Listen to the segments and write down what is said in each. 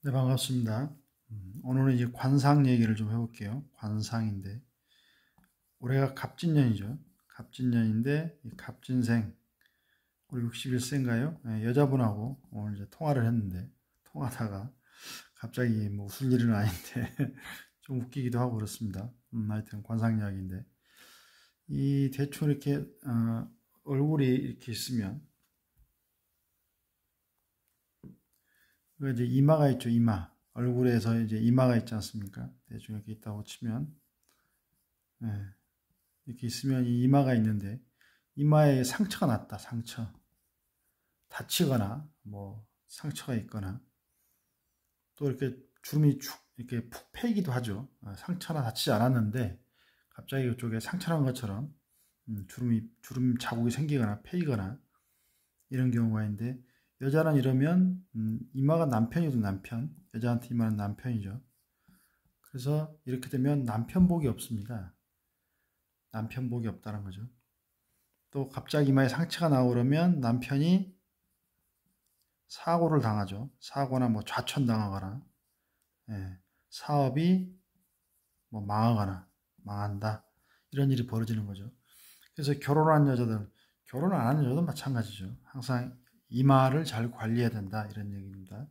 네, 반갑습니다. 오늘은 이제 관상 얘기를 좀 해볼게요. 관상인데, 올해가 갑진년이죠. 갑진년인데, 이 갑진생, 우리 61세인가요? 여자분하고 오늘 이제 통화를 했는데, 통화하다가 갑자기 뭐 웃을 일은 아닌데, 좀 웃기기도 하고 그렇습니다. 하여튼 관상 이야기인데, 이 대충 이렇게, 얼굴이 이렇게 있으면, 그 이제 이마가 있죠, 이마. 얼굴에서 이제 이마가 있지 않습니까? 대충 이렇게 있다고 치면, 예, 이렇게 있으면 이 이마가 있는데 이마에 상처가 났다. 상처. 다치거나 뭐 상처가 있거나 또 이렇게 주름이 축 이렇게 푹 패이기도 하죠. 상처나 다치지 않았는데 갑자기 이쪽에 상처 난 것처럼 주름 자국이 생기거나 패이거나 이런 경우가 있는데 여자는 이러면 이마가 남편이도 남편, 여자한테 이마는 남편이죠. 그래서 이렇게 되면 남편 복이 없습니다. 남편 복이 없다는 거죠. 또 갑자기 이마에 상처가 나오고 그러면 남편이 사고를 당하죠. 사고나 뭐 좌천당하거나, 예, 사업이 뭐 망하거나, 망한다. 이런 일이 벌어지는 거죠. 그래서 결혼한 여자들, 결혼 안 하는 여자도 마찬가지죠. 항상 이마를 잘 관리해야 된다. 이런 얘기입니다.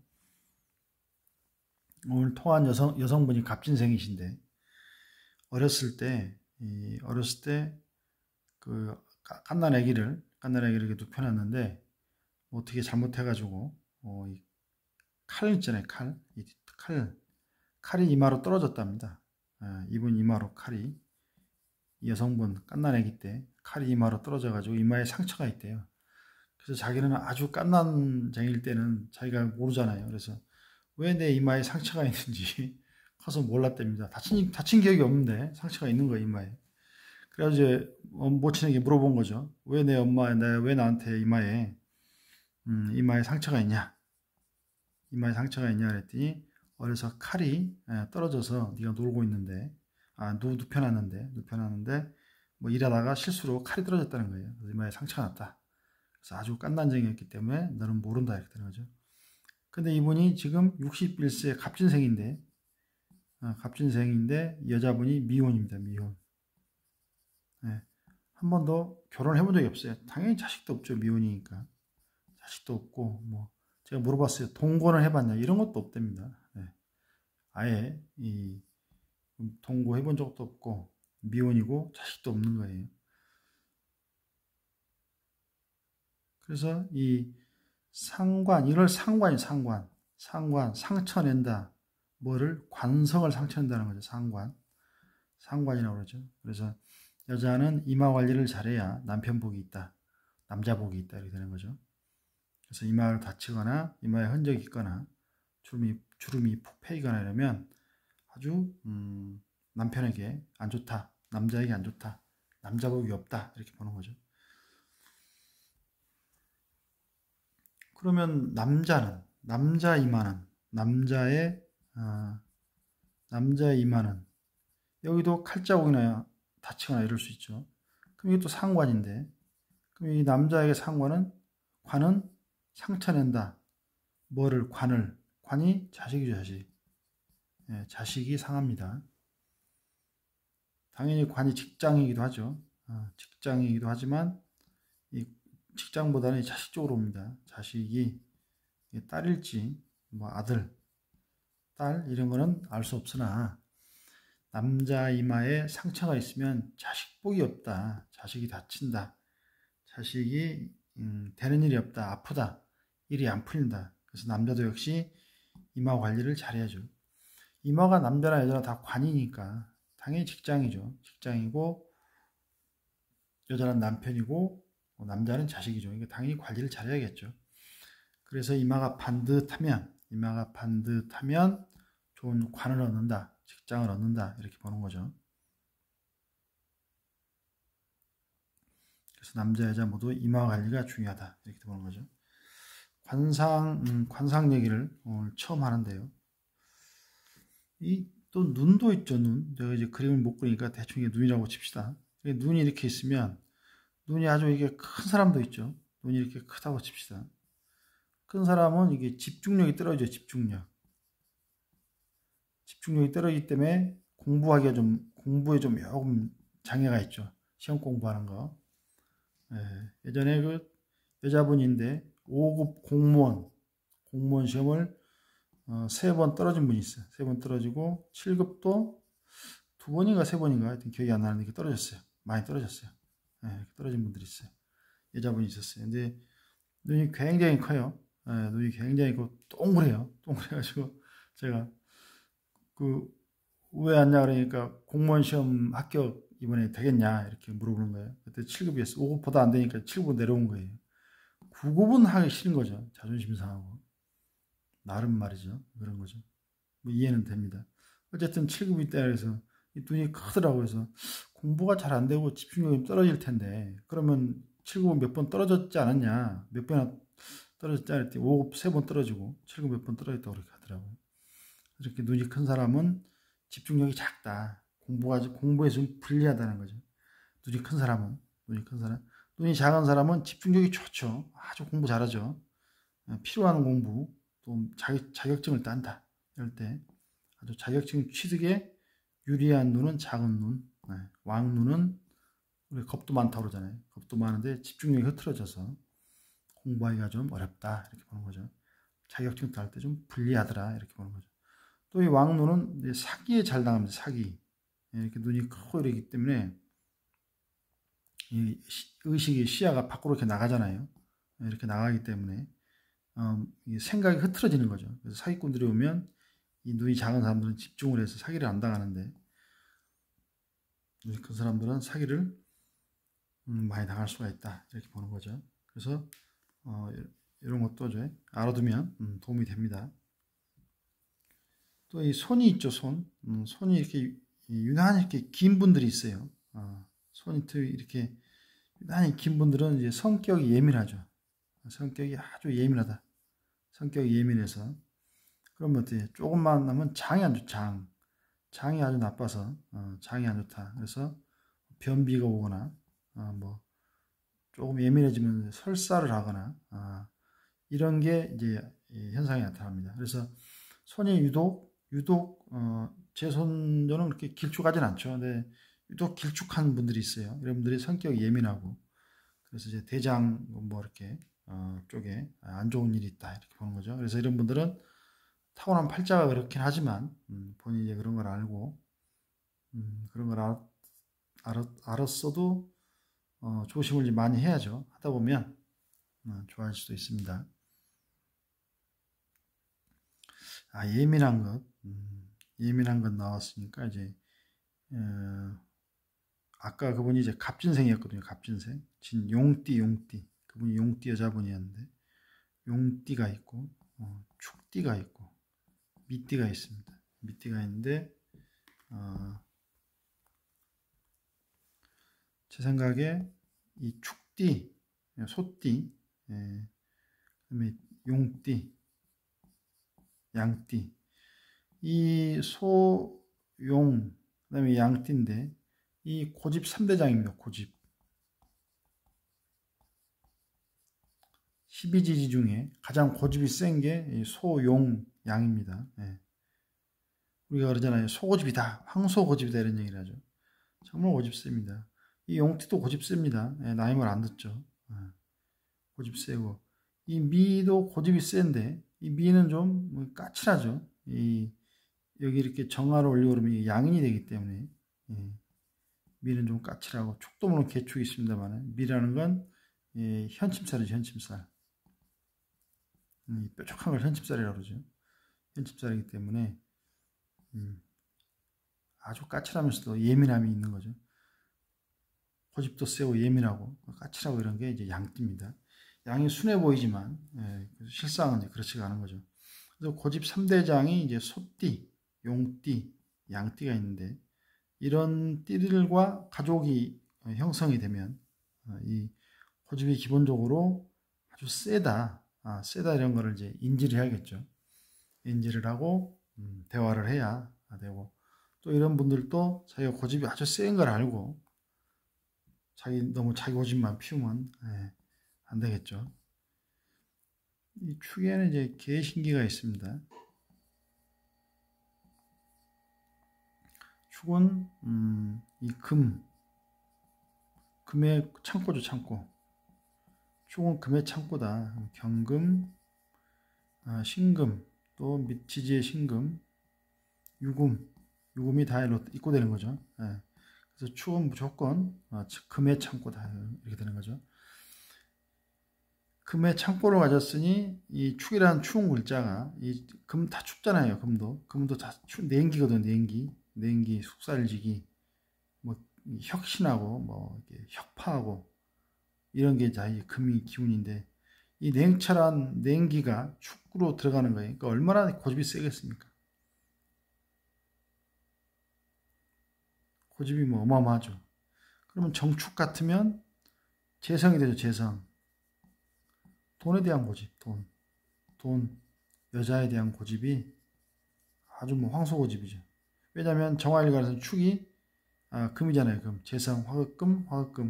오늘 통화한 여성분이 갑진생이신데, 어렸을 때, 그, 갓난 아기를 이렇게 눕혀놨는데, 어떻게 잘못해가지고 이 칼 있잖아요. 칼이 이마로 떨어졌답니다. 이분 이마로 칼이 이 여성분 갓난아기 때 칼이 이마로 떨어져가지고 이마에 상처가 있대요. 그래서 자기는 아주 갓난쟁일 때는 자기가 모르잖아요. 그래서 왜 내 이마에 상처가 있는지 커서 몰랐답니다. 다친 기억이 없는데 상처가 있는 거예요, 이마에. 그래가지고 이제 모친에게 물어본 거죠. 왜 내 엄마, 왜 나한테 이마에 상처가 있냐? 이마에 상처가 있냐 그랬더니 어려서 칼이 떨어져서 네가 놀고 있는데 눕혀놨는데 뭐 일하다가 실수로 칼이 떨어졌다는 거예요. 그래서 이마에 상처가 났다. 그래서 아주 깐난쟁이였기 때문에 너는 모른다 이렇게 되는 거죠. 근데 이분이 지금 61세 갑진생인데 여자분이 미혼입니다. 미혼. 네. 한 번도 결혼을 해본 적이 없어요. 당연히 자식도 없죠. 미혼이니까. 자식도 없고 뭐 제가 물어봤어요. 동거는 해봤냐? 이런 것도 없답니다. 네. 아예 동거 해본 적도 없고 미혼이고 자식도 없는 거예요. 그래서 이 이걸 상처낸다. 뭐를 관성을 상처낸다는 거죠. 상관이라고 그러죠. 그래서 여자는 이마 관리를 잘해야 남편 복이 있다. 남자 복이 있다. 이렇게 되는 거죠. 그래서 이마를 다치거나 이마에 흔적이 있거나 주름이 푹 패이거나 이러면 아주 남편에게 안 좋다. 남자에게 안 좋다. 남자 복이 없다. 이렇게 보는 거죠. 그러면 남자 이마는 여기도 칼자국이나 다치거나 이럴 수 있죠. 그럼 이게 또 상관인데 그럼 이 남자에게 관은 상처낸다. 뭐를 관이 자식이죠. 자식. 예, 자식이 상합니다. 당연히 관이 직장이기도 하죠. 직장이기도 하지만 이 직장보다는 자식 쪽으로 옵니다. 자식이 딸일지 뭐 아들, 딸 이런 거는 알 수 없으나 남자 이마에 상처가 있으면 자식 복이 없다. 자식이 다친다. 자식이 되는 일이 없다. 아프다. 일이 안 풀린다. 그래서 남자도 역시 이마 관리를 잘해야죠. 이마가 남자나 여자나 다 관이니까 당연히 직장이죠. 직장이고 여자는 남편이고 남자는 자식이죠. 그러니까 당연히 관리를 잘해야겠죠. 그래서 이마가 반듯하면 좋은 관을 얻는다. 직장을 얻는다. 이렇게 보는 거죠. 그래서 남자 여자 모두 이마 관리가 중요하다. 이렇게 보는 거죠. 관상 얘기를 오늘 처음 하는데요. 또 눈도 있죠. 내가 이제 그림을 못 그리니까 대충 이게 눈이라고 칩시다. 눈이 이렇게 있으면 눈이 아주 이게 큰 사람도 있죠. 눈이 이렇게 크다고 칩시다. 큰 사람은 이게 집중력이 떨어져요. 집중력. 집중력이 떨어지기 때문에 공부에 좀 조금 장애가 있죠. 시험 공부하는 거. 예전에 그 여자분인데 5급 공무원 시험을 3번 떨어진 분이 있어요. 3번 떨어지고 7급도 2번인가 3번인가 하여튼 기억이 안 나는데 떨어졌어요. 많이 떨어졌어요. 떨어진 분들이 있어요. 여자분이 있었어요. 근데 눈이 굉장히 커요. 눈이 굉장히 동그래요. 동그래가지고 제가 왜 왔냐 그러니까 공무원 시험 합격 이번에 되겠냐 이렇게 물어보는 거예요. 그때 7급이었어요. 5급보다 안 되니까 7급으로 내려온 거예요. 9급은 하기 싫은 거죠. 자존심 상하고. 나름 말이죠. 그런 거죠. 뭐 이해는 됩니다. 어쨌든 7급이 때라 해서 눈이 크더라고요. 그래서 공부가 잘 안 되고 집중력이 떨어질 텐데 그러면 7급은 몇 번 떨어졌지 않았냐. 몇 번이나 떨어졌지 않았지. 5급 3번 떨어지고 7급 몇 번 떨어졌다고 그렇게 하더라고요. 이렇게 눈이 큰 사람은 집중력이 작다. 공부에 좀 불리하다는 거죠. 눈이 큰 사람. 눈이 작은 사람은 집중력이 좋죠. 아주 공부 잘하죠. 필요한 공부, 또 자격증을 딴다. 이럴 때 아주 자격증 취득에 유리한 눈은 작은 눈. 왕눈은 우리 겁도 많다고 그러잖아요. 겁도 많은데 집중력이 흐트러져서 공부하기가 좀 어렵다. 이렇게 보는 거죠. 자격증 딸 때 좀 불리하더라. 이렇게 보는 거죠. 또 이 왕눈은 사기에 잘 당합니다. 사기. 이렇게 눈이 크고 이러기 때문에 이 의식이 시야가 밖으로 이렇게 나가잖아요. 이렇게 나가기 때문에 생각이 흐트러지는 거죠. 그래서 사기꾼들이 오면 이 눈이 작은 사람들은 집중을 해서 사기를 안 당하는데 눈이 큰 사람들은 사기를 많이 당할 수가 있다. 이렇게 보는 거죠. 그래서 이런 것도 알아두면 도움이 됩니다. 또 이 손이 있죠. 손이 이렇게 유난히 이렇게 긴 분들이 있어요. 손이 이렇게 유난히 긴 분들은 이제 성격이 예민하죠. 성격이 아주 예민하다. 성격이 예민해서 그러면 어때요? 조금만 하면 장이 안 좋죠. 장이 아주 나빠서 장이 안 좋다. 그래서 변비가 오거나 뭐 조금 예민해지면 설사를 하거나 이런 게 이제 현상이 나타납니다. 그래서 손이 유독 제 손은 그렇게 길쭉하진 않죠. 근데 유독 길쭉한 분들이 있어요. 이런 분들이 성격이 예민하고 그래서 이제 대장 뭐 이렇게 쪽에 안 좋은 일이 있다 이렇게 보는 거죠. 그래서 이런 분들은 타고난 팔자가 그렇긴 하지만 본인이 이제 그런 걸 알고 그런 걸 알았어도 조심을 많이 해야죠. 하다 보면 좋아질 수도 있습니다. 예민한 것 나왔으니까 이제 아까 그분이 이제 갑진생이었거든요. 갑진생. 용띠. 그분이 용띠 여자분이었는데 용띠가 있고 축띠가 있고 미띠가 있습니다. 미띠가 있는데 제 생각에 이 축띠, 소띠, 그다음에 용띠, 양띠, 이 소, 용, 그다음에 양띠인데 이 고집 3대장입니다. 고집 12지지 중에 가장 고집이 센 게 소, 용, 양입니다. 우리가 그러잖아요. 소고집이다, 황소고집이다 이런 얘기를 하죠. 정말 고집 셉니다. 이 용띠도 고집 셉니다. 나이만 안 듣죠. 고집 세고 이 미도 고집이 센데 이 미는 좀 까칠하죠. 여기 이렇게 정화를 올리고 그러면 양인이 되기 때문에 미는 좀 까칠하고 축도 물론 개축이 있습니다만 미라는 건 현침살이죠. 현침살. 뾰족한 걸 현침살이라고 그러죠. 현침살이기 때문에 아주 까칠하면서도 예민함이 있는 거죠. 고집도 세고 예민하고 까칠하고 이런 게 이제 양띠입니다. 양이 순해 보이지만 실상은 이제 그렇지가 않은 거죠. 그래서 고집 3대장이 이제 소띠, 용띠, 양띠가 있는데 이런 띠들과 가족이 형성이 되면 이 고집이 기본적으로 아주 세다 이런 거를 이제 인지를 해야겠죠. 인지를 하고 대화를 해야 되고 또 이런 분들도 자기가 고집이 아주 센 걸 알고 너무 자기 고집만 피우면 안 되겠죠. 이 축에는 이제 개신기가 있습니다. 축은 이 금의 창고죠, 창고. 축은 금의 창고다. 경금, 신금, 또 지지의 신금, 유금이 다 일로 입고되는 거죠. 예. 그래서 축은 무조건 금의 창고다 이렇게 되는 거죠. 금의 창고를 가졌으니 이 축이라는 추운 글자가 이 금 다 춥잖아요. 금도 다 냉기거든. 냉기 숙살지기 뭐 혁신하고 뭐 혁파하고 이런 게 다 금이 기운인데 이 냉철한 냉기가 축으로 들어가는 거예요. 그러니까 얼마나 고집이 세겠습니까? 고집이 뭐 어마어마하죠. 그러면 정축 같으면 재성이 되죠. 재성. 돈에 대한 고집, 돈, 여자에 대한 고집이 아주 뭐 황소고집이죠. 왜냐하면 정화일간에서는 축이 금이잖아요. 금, 재성, 화극금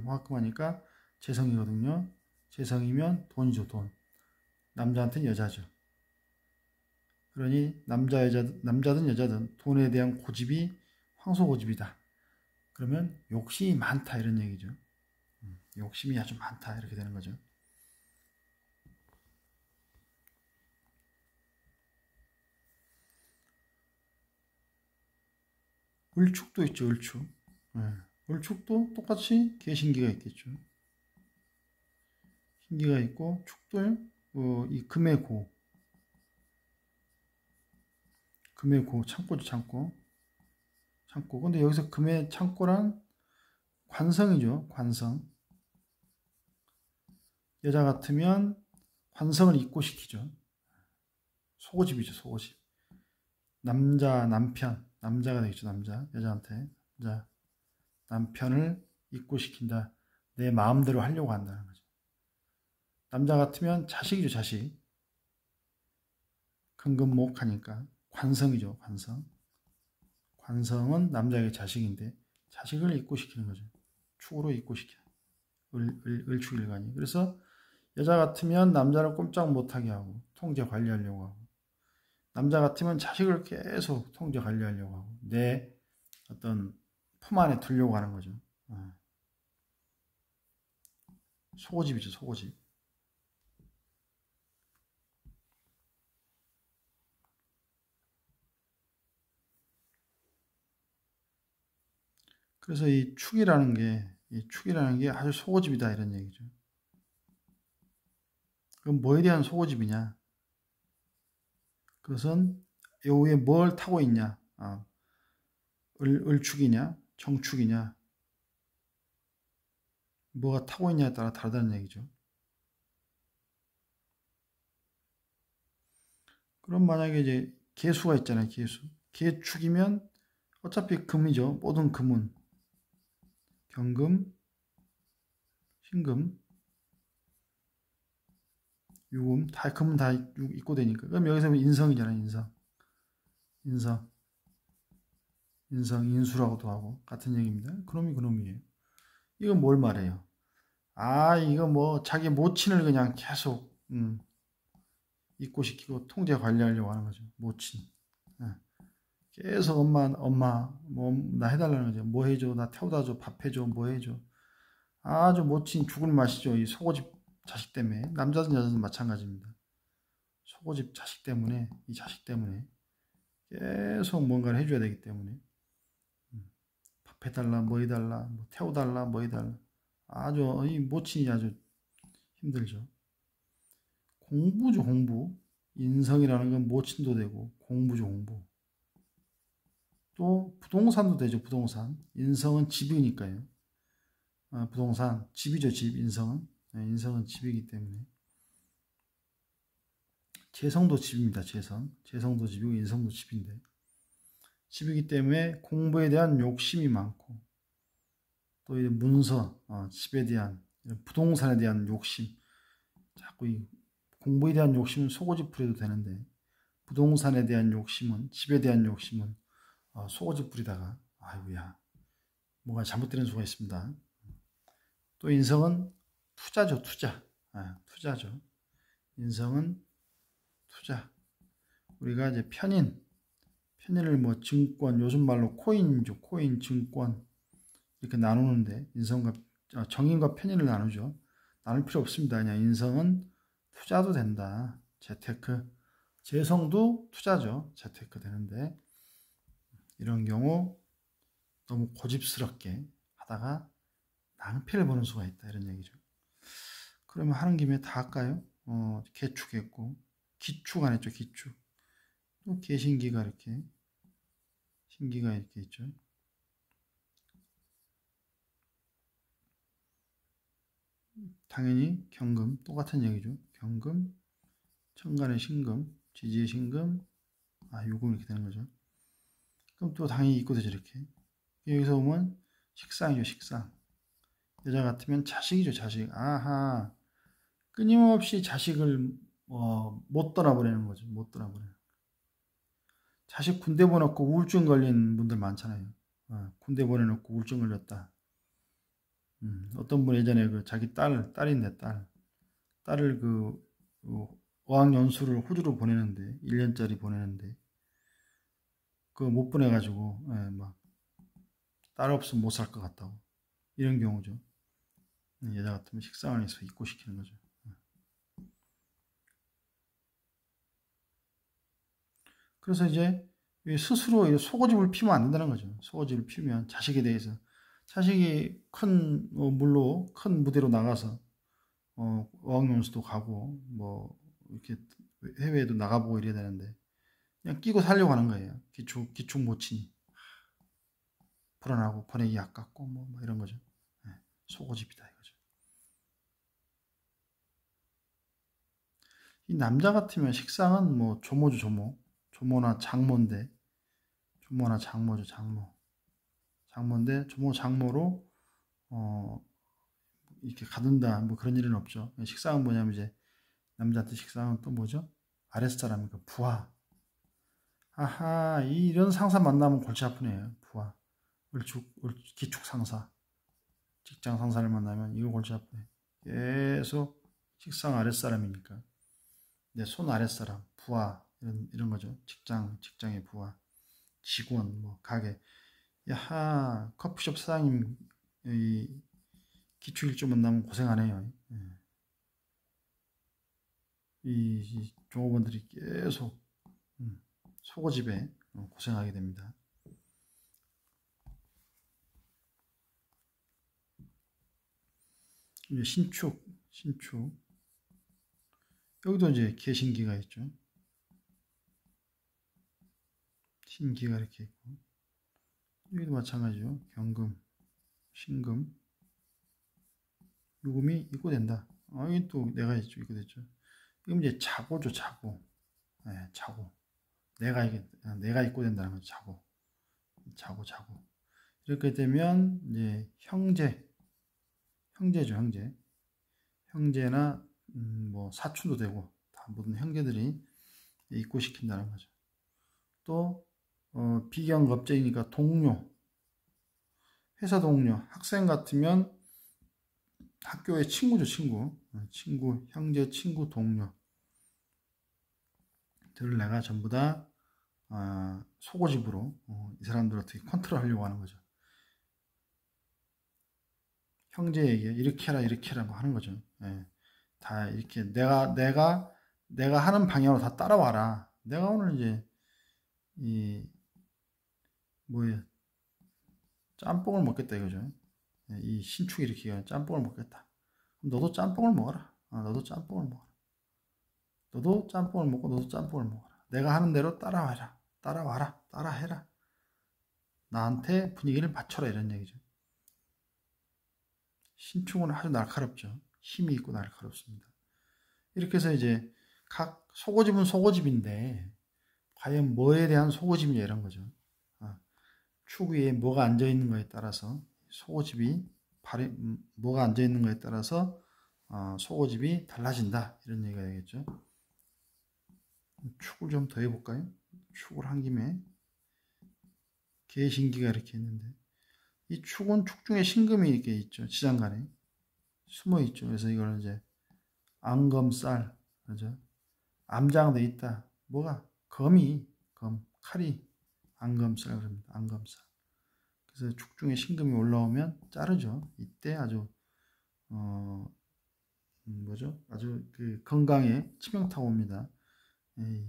하니까 재성이거든요. 재성이면 돈이죠, 돈. 남자한테는 여자죠. 그러니 남자든 여자든 돈에 대한 고집이 황소고집이다. 그러면 욕심이 많다 이런 얘기죠. 욕심이 아주 많다 이렇게 되는 거죠. 을축도 있죠, 을축. 을축도 똑같이 개신기가 있겠죠. 신기가 있고, 축도, 이 금의 고. 창고죠, 창고. 근데 여기서 금의 창고란 관성이죠, 관성. 여자 같으면 관성을 입고시키죠. 소고집이죠, 소고집. 남자가 되겠죠, 여자한테. 남편을 입고시킨다. 내 마음대로 하려고 한다는 거죠. 남자 같으면 자식이죠, 자식. 금금목 하니까 관성이죠, 관성. 관성은 남자의 자식인데 자식을 입고시키는 거죠. 축으로 입고시켜. 을축일간이. 그래서 여자 같으면 남자를 꼼짝 못하게 하고 통제 관리하려고 하고, 남자 같으면 자식을 계속 통제 관리하려고 하고 내 어떤 품 안에 두려고 하는 거죠. 소고집이죠, 소고집. 그래서 이 축이라는 게 아주 소고집이다 이런 얘기죠. 그럼 뭐에 대한 소고집이냐? 그것은 요 위에 뭘 타고 있냐? 을축이냐? 정축이냐? 뭐가 타고 있냐에 따라 다르다는 얘기죠. 그럼 만약에 이제 개수가 있잖아요, 개수. 개축이면 어차피 금이죠. 모든 금은 경금, 신금, 유금, 다 금은 다 있고 되니까. 그럼 여기서 인성이잖아요, 인수라고도 하고 같은 얘기입니다. 그놈이에요. 이건 뭘 말해요? 이거 뭐 자기 모친을 그냥 계속 입고시키고 통제 관리하려고 하는 거죠. 모친. 계속 엄마 뭐 나 해달라는 거죠. 뭐 해줘, 나 태워다 줘, 밥 해줘, 뭐 해줘. 아주 모친 죽을 맛이죠. 이 소고집 자식 때문에. 남자든 여자든 마찬가지입니다. 소고집 자식 때문에, 이 자식 때문에 계속 뭔가를 해줘야 되기 때문에 밥 해달라, 뭐 해달라, 뭐 태워달라, 뭐 해달라. 아주 이 모친이 아주 힘들죠. 공부죠, 공부. 인성이라는 건 모친도 되고 공부죠, 공부. 또 부동산도 되죠, 부동산. 인성은 집이니까요. 부동산, 집이죠, 집. 인성은 집이기 때문에. 재성도 집입니다, 재성도 집이고 인성도 집인데, 집이기 때문에 공부에 대한 욕심이 많고, 또 이 문서, 집에 대한, 부동산에 대한 욕심. 자꾸 이 공부에 대한 욕심은 속고집 부려도 되는데, 부동산에 대한 욕심은, 집에 대한 욕심은 속고집 부리다가 아이고야 뭔가 잘못되는 수가 있습니다. 또 인성은 투자죠, 투자죠. 인성은 투자. 우리가 이제 편의를 뭐 증권, 요즘 말로 코인이죠. 코인, 증권 이렇게 나누는데 정인과 편의를 나누죠. 나눌 필요 없습니다. 그냥 인성은 투자도 된다. 재테크, 재성도 투자죠. 재테크 되는데 이런 경우 너무 고집스럽게 하다가 낭패를 보는 수가 있다 이런 얘기죠. 그러면 하는 김에 다 할까요? 개축했고 기축 안 했죠. 기축. 또 개신기가 이렇게 신기가 이렇게 있죠. 당연히 경금 똑같은 얘기죠. 경금, 천간의 신금, 지지의 신금, 요금 이렇게 되는 거죠. 그럼 또 당연히 입고 되죠. 이렇게 여기서 보면 식상이죠. 식상. 여자 같으면 자식이죠. 자식. 아하, 끊임없이 자식을 못 떠나보내는 거죠. 못 떠나보내는. 자식 군대 보내놓고 우울증 걸린 분들 많잖아요. 군대 보내놓고 우울증 걸렸다. 어떤 분 예전에 그 자기 딸인데 딸을 그 어학연수를 호주로 보내는데 1년짜리 보내는데 그거 못 보내가지고 막 딸 없으면 못 살 것 같다고 이런 경우죠. 여자 같으면 식상을 해서 입고시키는 거죠. 그래서 이제 스스로 속고집을 피우면 안 된다는 거죠. 속고집을 피우면 자식에 대해서 자식이 큰 물로 큰 무대로 나가서 어학연수도 가고 뭐 이렇게 해외에도 나가보고 이래야 되는데 그냥 끼고 살려고 하는 거예요. 기축 못 치니 불안하고 보내기 아깝고 뭐 이런 거죠. 속고집이다 이거죠. 이 남자 같으면 식상은 뭐 조모죠. 조모나 장모인데 조모나 장모죠. 장모인데 조모 장모로 이렇게 가둔다 뭐 그런 일은 없죠. 식상은 뭐냐면 이제 남자한테 식상은 또 뭐죠? 아랫사람이니까 부하. 아하, 이런 상사 만나면 골치 아프네요. 부하. 기축 상사. 직장 상사를 만나면 이거 골치 아프네. 계속 식상 아랫사람이니까. 내 손 아랫사람, 부하 이런 거죠. 직장의 부하, 직원, 뭐 가게. 야하, 커피숍 사장님 이 기축 일주 만나면 고생하네요. 이 종업원들이 계속 속고집에 고생하게 됩니다. 이제 신축 여기도 이제 개신기가 있죠. 신기가 이렇게 있고 여기도 마찬가지죠. 경금, 신금, 요금이 입고된다. 여기 또 내가 있죠. 입고됐죠. 이건 이제 자고죠. 자고. 자고. 내가 입고된다는 거죠. 자고. 이렇게 되면 이제 형제죠. 형제나 뭐 사촌도 되고 다 모든 형제들이 입고시킨다는 거죠. 또 비경겁제이니까 동료, 회사 동료, 학생 같으면 학교의 친구죠. 친구, 형제, 친구, 동료 들을 내가 전부 다 속고집으로 이 사람들 어떻게 컨트롤하려고 하는 거죠. 형제에게 이렇게 해라 뭐 하는 거죠. 다 이렇게 내가 하는 방향으로 다 따라와라. 내가 오늘 이제 짬뽕을 먹겠다 이거죠. 이 신축이 이렇게 짬뽕을 먹겠다. 너도 짬뽕을 먹어라. 너도 짬뽕을 먹어라. 너도 짬뽕을 먹고 너도 짬뽕을 먹어라. 내가 하는 대로 따라해라. 나한테 분위기를 맞춰라 이런 얘기죠. 신축은 아주 날카롭죠. 힘이 있고 날카롭습니다. 이렇게 해서 이제 각 속고집은 속고집인데 과연 뭐에 대한 속고집이냐 이런 거죠. 축 위에 뭐가 앉아 있는 거에 따라서 속고집이 뭐가 앉아 있는 거에 따라서 속고집이 달라진다 이런 얘기가 되겠죠. 축을 좀 더 해볼까요? 축을 한 김에 개신기가 이렇게 있는데 이 축은 축 중에 신금이 이렇게 있죠. 지장간에 숨어 있죠. 그래서 이걸 이제 암검쌀 그죠? 암장돼 있다. 뭐가? 칼이 안검살 그럽니다. 안검살. 그래서 축중에 신금이 올라오면 자르죠. 이때 아주 뭐죠? 아주 그 건강에 치명타가 옵니다.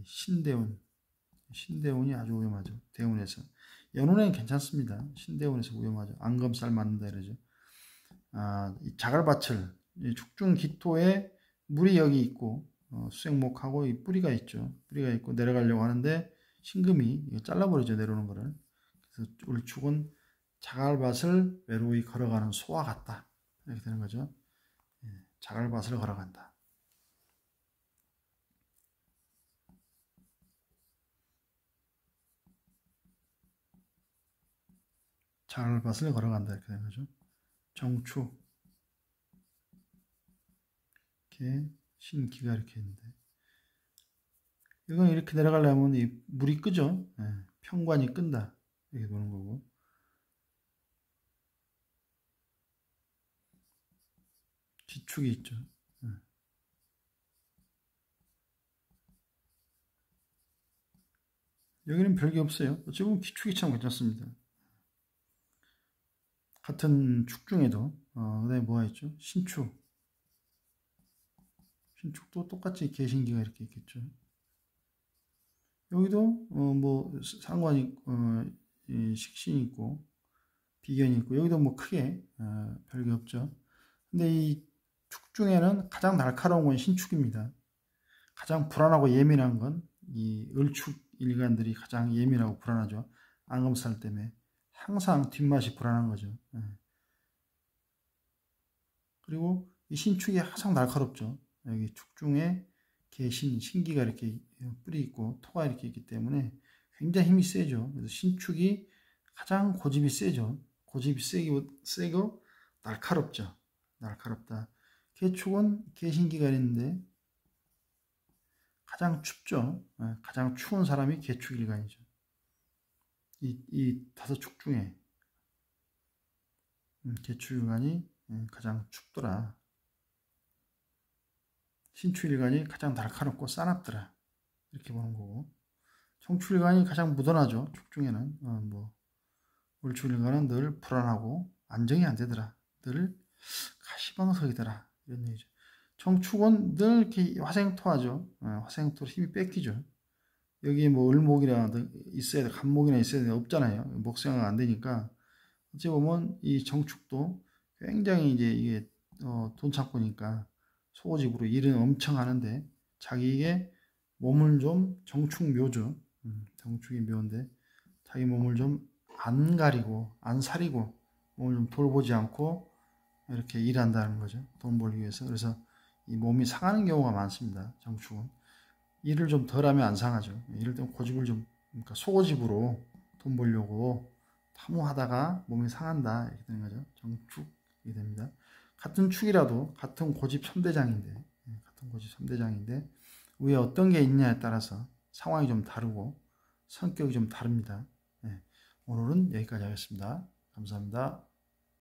신대운이 아주 위험하죠. 대운에서. 연운에는 괜찮습니다. 신대운에서 위험하죠. 안검살 맞는다 이러죠. 이 자갈밭을 축중 기토에 물이 여기 있고 수생목하고 이 뿌리가 있죠. 뿌리가 있고 내려가려고 하는데 신금이 잘라버리죠. 내려오는 거를. 그래서 우리 축은 자갈밭을 외로이 걸어가는 소와 같다. 이렇게 되는 거죠. 자갈밭을 걸어간다. 자갈밭을 걸어간다. 이렇게 되는 거죠. 정축, 이렇게 신기가 이렇게 있는데 이건 이렇게 내려가려면 이 물이 끄죠. 평관이 끈다. 이렇게 보는 거고. 지축이 있죠. 여기는 별게 없어요. 어찌 보면 기축이 참 괜찮습니다. 같은 축 중에도 그다음에 뭐가 있죠? 신축. 신축도 똑같이 개신기가 이렇게 있겠죠. 여기도 뭐 상관이 식신이 있고 비견이 있고 여기도 뭐 크게 별게 없죠. 근데 이 축 중에는 가장 날카로운 건 신축입니다. 가장 불안하고 예민한 건 이 을축 일간들이 가장 예민하고 불안하죠. 안검살 때문에 항상 뒷맛이 불안한 거죠. 그리고 이 신축이 항상 날카롭죠. 여기 축 중에 신기가 이렇게 뿌리 있고 토가 이렇게 있기 때문에 굉장히 힘이 세죠. 그래서 신축이 가장 고집이 세죠. 고집이 세고 날카롭죠. 날카롭다. 개축은 개신기가 있는데 가장 춥죠. 가장 추운 사람이 개축일간이죠. 이 다섯 축 중에 개축일간이 가장 춥더라. 신축일간이 가장 날카롭고 싸납더라. 이렇게 보는 거고. 청축일간이 가장 무던하죠. 축 중에는 을축일간은 늘 불안하고 안정이 안 되더라. 늘 가시방석이더라. 이런 얘기죠. 정축은 늘 이렇게 화생토하죠. 화생토로 힘이 뺏기죠. 여기 뭐 을목이나 있어야 돼, 간목이나 있어야 돼, 없잖아요. 목생화가 안 되니까. 어찌 보면 이 정축도 굉장히 이제 이게 돈 찾고니까 소고집으로 일은 엄청 하는데 자기에게 몸을 좀 정축묘죠. 정축이 묘인데 자기 몸을 좀 안 가리고 안 사리고 몸을 좀 돌보지 않고 이렇게 일한다는 거죠. 돈 벌기 위해서. 그래서 이 몸이 상하는 경우가 많습니다. 정축은. 일을 좀 덜하면 안 상하죠. 이럴 때는 고집을 좀, 그러니까 소고집으로 돈 벌려고 탐호하다가 몸이 상한다. 이렇게 되는 거죠. 정축이 됩니다. 같은 축이라도 같은 고집 3대장인데, 같은 고집 3대장인데, 위에 어떤 게 있냐에 따라서 상황이 좀 다르고 성격이 좀 다릅니다. 오늘은 여기까지 하겠습니다. 감사합니다.